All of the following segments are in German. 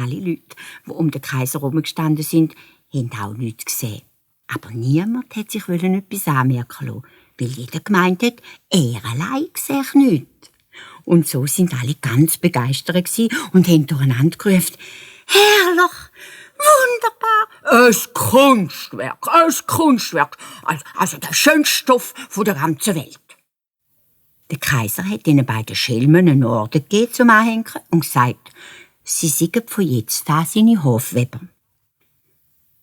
alle Leute, die um den Kaiser herumgestanden sind, haben auch nichts gesehen. Aber niemand hat sich etwas anmerken lassen, weil jeder gemeint hat, er allein sehe nichts. Und so sind alle ganz begeistert und haben durcheinander gerufen: «Herrlich! Wunderbar! Ein Kunstwerk! Also der schönste Stoff der ganzen Welt!» Der Kaiser hat den beiden Schelmen einen Orden gegeben zum Anhängen und gesagt, sie seien von jetzt an seine Hofweber.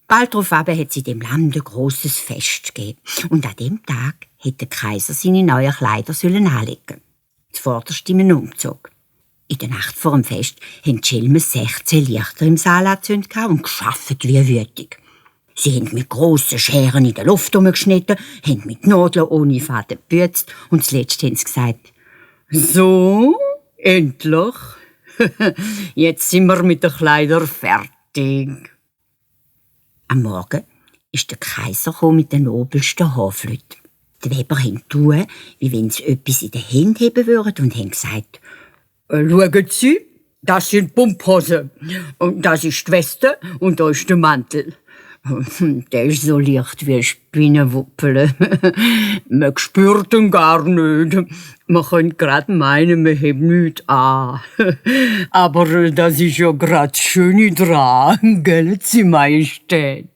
Bald darauf hat es in dem Land ein grosses Fest gegeben. Und an dem Tag hat der Kaiser seine neuen Kleider anlegen. Zuvorderst in einem Umzug. In der Nacht vor dem Fest haben die Schelmen 16 Lichter im Saal angezündet und geschafft wie wütig. Sie haben mit grossen Scheren in der Luft herumgeschnitten, haben mit Nadeln ohne Faden gebützt und zuletzt haben sie gesagt: «So, endlich! Jetzt sind wir mit den Kleidern fertig.» Am Morgen ist der Kaiser mit den nobelsten Hofleuten. Die Weber haben getan, wie wenn sie etwas in den Händen heben würden und haben gesagt: «Schauen Sie, das sind Pumphosen, und das ist die Weste und da ist der Mantel. Der ist so leicht wie ein Spinnenwuppel. Man spürt ihn gar nicht. Man könnte gerade meinen, man hat nichts an. Aber das ist ja gerade das Schöne dran, gell, Sie Majestät?»